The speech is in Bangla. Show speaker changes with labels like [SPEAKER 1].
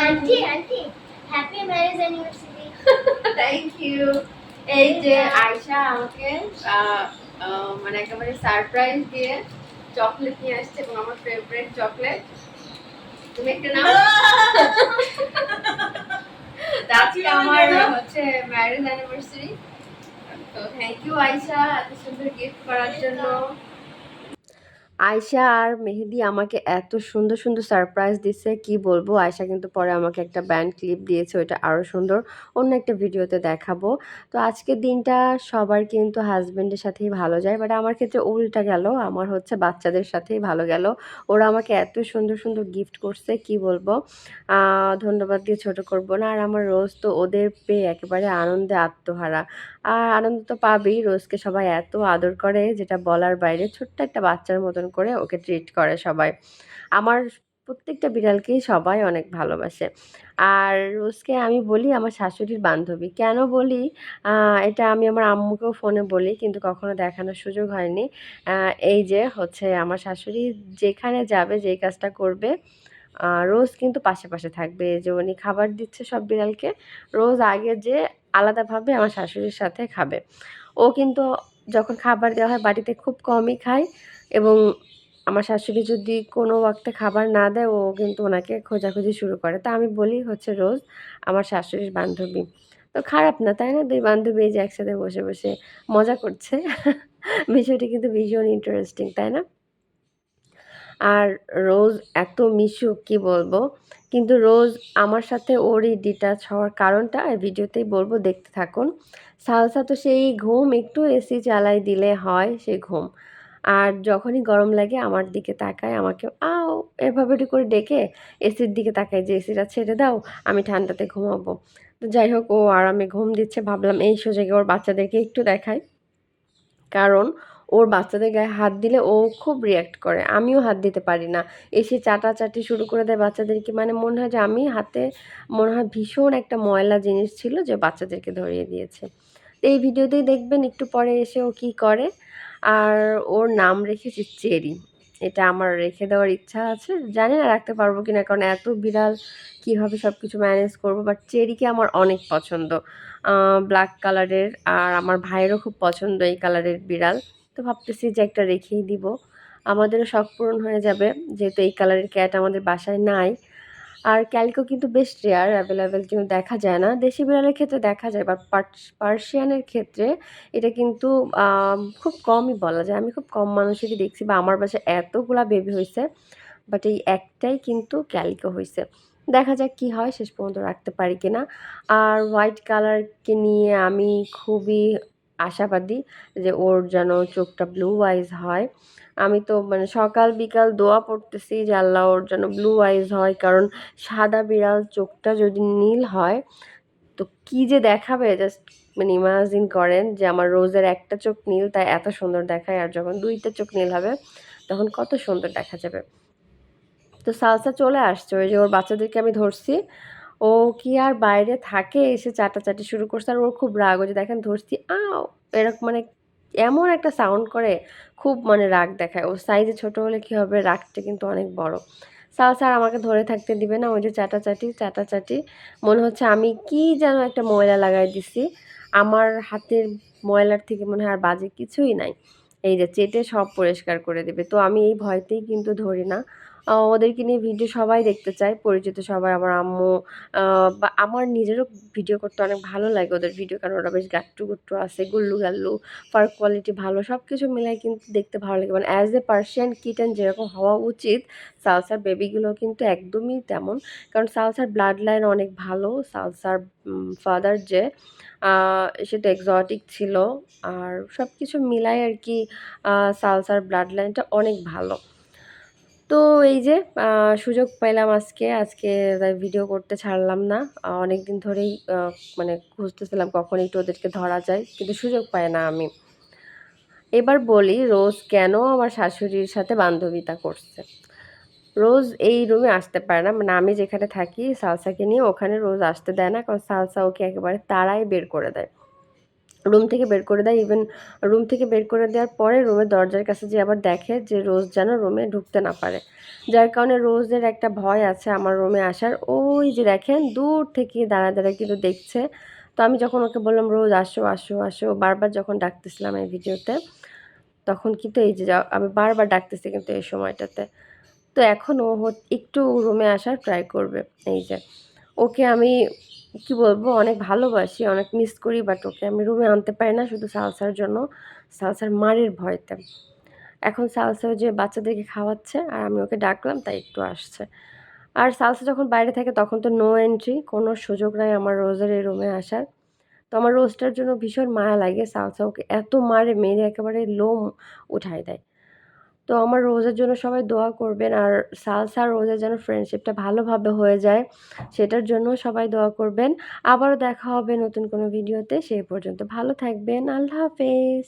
[SPEAKER 1] Aunty aunty happy marriage anniversary.
[SPEAKER 2] Thank you. এই যে আয়শা আমাকে মানে একেবারে সারপ্রাইজ দিয়ে চকলেট নিয়ে আসছে এবং আমার ফেভারিট চকলেট। তুমি একটা নাও। আজকে আমার হচ্ছে ম্যারেজ অ্যানিভার্সারি, তো থ্যাংক ইউ আয়শা এত সুন্দর গিফট করার জন্য। আয়শা আর মেহেদি আমাকে এত সুন্দর সুন্দর সারপ্রাইজ দিচ্ছে, কি বলবো। আয়শা কিন্তু পরে আমাকে একটা ব্যান্ড ক্লিপ দিয়েছে, ওইটা আরও সুন্দর, অন্য একটা ভিডিওতে দেখাবো। তো আজকের দিনটা সবার কিন্তু হাজব্যান্ডের সাথেই ভালো যায়, বাট আমার ক্ষেত্রে উল্টা গেল, আমার হচ্ছে বাচ্চাদের সাথেই ভালো গেল। ওরা আমাকে এত সুন্দর সুন্দর গিফট করছে, কি বলবো। ধন্যবাদ দিয়ে ছোট করব না। আর আমার রোজ তো ওদের পেয়ে একেবারে আনন্দে আত্মহারা। আর আনন্দ তো পাবেই, রোজকে সবাই এত আদর করে যেটা বলার বাইরে। ছোট্ট একটা বাচ্চার মতন করে ওকে ট্রিট করে সবাই। আমার প্রত্যেকটা বিড়ালকেই সবাই অনেক ভালোবাসে। আর রোজকে আমি বলি আমার শাশুড়ির বান্ধবী। কেন বলি? এটা আমি আমার আম্মুকেও ফোনে বলি, কিন্তু কখনো দেখানোর সুযোগ হয়নি। এই যে হচ্ছে আমার শাশুড়ি যেখানে যাবে, যেই কাজটা করবে, রোজ কিন্তু পাশে পাশে থাকবে। এই যে উনি খাবার দিচ্ছে সব বিড়ালকে, রোজ আগে যে আলাদাভাবে আমার শাশুড়ির সাথে খাবে। ও কিন্তু যখন খাবার দেওয়া হয় বাড়িতে খুব কমই খায়, এবং আমার শাশুড়ি যদি কোনো ওয়াক্তে খাবার না দেয়, ও কিন্তু ওনাকে খোঁজাখুঁজি শুরু করে। তো আমি বলি হচ্ছে রোজ আমার শাশুড়ির বান্ধবী। তো খারাপ না, তাই না? ২ বান্ধবী এই যে একসাথে বসে বসে মজা করছে। বিষয়টি কিন্তু ভীষণ ইন্টারেস্টিং, তাই না? আর রোজ এত মিশুক, কি বলবো। কিন্তু রোজ আমার সাথে ওর এই ডিটাচ হওয়ার কারণটা ভিডিওতেই বলবো, দেখতে থাকুন। সালসা তো সেই ঘুম, একটু এসি চালাই দিলে হয় সে ঘুম। আর যখনই গরম লাগে আমার দিকে তাকায়, আমাকে আও এভাবে একটু করে ডেকে এসির দিকে তাকায় যে এসিটা ছেড়ে দাও, আমি ঠান্ডাতে ঘুমাবো। তো যাই হোক, ও আরামে ঘুম দিচ্ছে, ভাবলাম এই সুযোগে ওর বাচ্চাদেরকে একটু দেখাই। কারণ ওর বাচ্চাদের গায়ে হাত দিলে ও খুব রিঅ্যাক্ট করে। আমিও হাত দিতে পারি না। এসে চাটাচাটি শুরু করে দেয় বাচ্চাদেরকে। মানে মনে হয় যে আমি হাতে মনে হয় ভীষণ একটা ময়লা জিনিস ছিল যে বাচ্চাদেরকে ধরিয়ে দিয়েছে। তো এই ভিডিওতেই দেখবেন একটু পরে এসে ও কী করে। আর ওর নাম রেখেছি চেরি। এটা আমার রেখে দেওয়ার ইচ্ছা আছে। জানি না রাখতে পারবো কিনা, কারণ এত বিড়াল কীভাবে সব কিছু ম্যানেজ করবো। বাট চেরিকে আমার অনেক পছন্দ। ব্ল্যাক কালারের, আর আমার ভাইয়েরও খুব পছন্দ এই কালারের বিড়াল। তো ভাবতেছি যে একটা রেখেই দিব, আমাদেরও শখ পূরণ হয়ে যাবে, যেহেতু এই কালারের ক্যাট আমাদের বাসায় নাই। আর ক্যালিকো কিন্তু বেশ রেয়ার, অ্যাভেলেবেল কিন্তু দেখা যায় না। দেশি বিড়ালের ক্ষেত্রে দেখা যায়, বাট পার্সিয়ানের ক্ষেত্রে এটা কিন্তু খুব কমই বলা যায়। আমি খুব কম মানুষেরই দেখছি, বা আমার বাসায় এতগুলা বেবি হয়েছে, বাট এই একটাই কিন্তু ক্যালিকো হইছে। দেখা যাক কি হয়, শেষ পর্যন্ত রাখতে পারি কিনা। আর হোয়াইট কালারকে নিয়ে আমি খুবই আশাবাদী যে ওর যেন চোখটা ব্লু আইজ হয়। আমি তো মানে সকাল বিকাল দোয়া পড়তেছি যে আল্লাহ ওর যেন ব্লু আইজ হয়, কারণ সাদা বিড়াল চোখটা যদি নীল হয় তো কি যে দেখাবে, জাস্ট মানে ইমাজিন করেন যে আমার রোজের একটা চোখ নীল, তাই এত সুন্দর দেখায়, আর যখন ২টা চোখ নীল হবে তখন কত সুন্দর দেখা যাবে। তো সালসা চলে আসছে, ওই যে ওর বাচ্চাদেরকে আমি ধরছি। ও কি আর বাইরে থাকে, এসে চাটাচাটি শুরু করছে। আর ওর খুব রাগ, ওই যে দেখেন ধরছি আও এরকম, মানে এমন একটা সাউন্ড করে, খুব মানে রাগ দেখায়। ওর সাইজে ছোট হলে কি হবে, রাগটা কিন্তু অনেক বড়। সালসা আর আমাকে ধরে থাকতে দিবে না, ওই যে চাটাচাটি চাটাচাটি। মনে হচ্ছে আমি কি যেন একটা ময়লা লাগাই দিছি। আমার হাতের ময়লার থেকে মনে হয় আর বাজে কিছুই নাই। এই যে চেটে সব পরিষ্কার করে দেবে। তো আমি এই ভয়তেই কিন্তু ধরি না। ওদেরকে নিয়ে ভিডিও সবাই দেখতে চায়, পরিচিত সবাই, আমার আম্মু, বা আমার নিজেরও ভিডিও করতে অনেক ভালো লাগে ওদের ভিডিও, কারণ ওরা বেশ গাট্টু-গুট্টু আছে, গুল্লু-গাল্লু, ফার কোয়ালিটি ভালো। সবকিছু মিলায় কিন্তু দেখতে ভালো লাগে। মানে অ্যাজ এ পার্সিয়ান কিটেন যেরকম হওয়া উচিত, সালসার বেবিগুলো কিন্তু একদমই তেমন। কারণ সালসার ব্লাড লাইন অনেক ভালো। সালসার ফাদার যে সে তো এক্সোটিক ছিল। আর সবকিছু মিলায় আরকি সালসার ব্লাড লাইনটা অনেক ভালো। তো এই যে সুযোগ পাইলাম আজকে তাই ভিডিও করতে ছাড়লাম না। অনেকদিন ধরেই মানে খুঁজতেছিলাম কখন একটু ওদেরকে ধরা যায়, কিন্তু সুযোগ পাই না আমি। এবার বলি রোজ কেন আমার শাশুড়ির সাথে বান্ধবীতা করছে। রোজ এই রুমে আসতে পারে না, মানে আমি যেখানে থাকি সালসাকে নিয়ে ওখানে রোজ আসতে দেয় না, কারণ সালসা ওকে একেবারে তাড়ায় বের করে দেয়। রুম থেকে বের করে দেয়। ইভেন রুম থেকে বের করে দেওয়ার পরে রুমের দরজার কাছে যেয়ে আবার দেখে যে রোজ যেন রুমে ঢুকতে না পারে। যার কারণে রোজের একটা ভয় আছে আমার রুমে আসার। ওই যে দেখেন দূর থেকে দাঁড়ায়, দাঁড়ায় কিন্তু দেখছে। তো আমি যখন ওকে বললাম, "রোজ আসো, আসো, আসো" বারবার যখন ডাকতেছিলাম এই ভিডিওতে, তখন কিন্তু এই যে আমি বারবার ডাকতেছি কিন্তু এই সময়টাতে। তো এখন ও একটু রুমে আসার ট্রাই করবে। এই যে ওকে আমি কি বলবো অনেক ভালোবাসি, অনেক মিস করি বাট ওকে আমি রুমে আনতে পারি না শুধু সালসার জন্য, সালসার মারের ভয়তে। এখন সালসা ওই যে বাচ্চাদেরকে খাওয়াচ্ছে আর আমি ওকে ডাকলাম তাই একটু আসছে। আর সালসা যখন বাইরে থাকে তখন তো নো এন্ট্রি, কোনো সুযোগ নাই আমার রোজের এই রুমে আসার। তো আমার রোজটার জন্য ভীষণ মায়া লাগে। সালসা ওকে এত মারে, মেরে একেবারে লোম উঠায় দেয়। তো আমার রোজের জন্য সবাই দোয়া করবেন। আর সালসা আর রোজের যেন ফ্রেন্ডশিপটা ভালোভাবে হয়ে যায়, সেটার জন্যও সবাই দোয়া করবেন। আবারও দেখা হবে নতুন কোনো ভিডিওতে। সেই পর্যন্ত ভালো থাকবেন। আল্লাহ হাফেজ।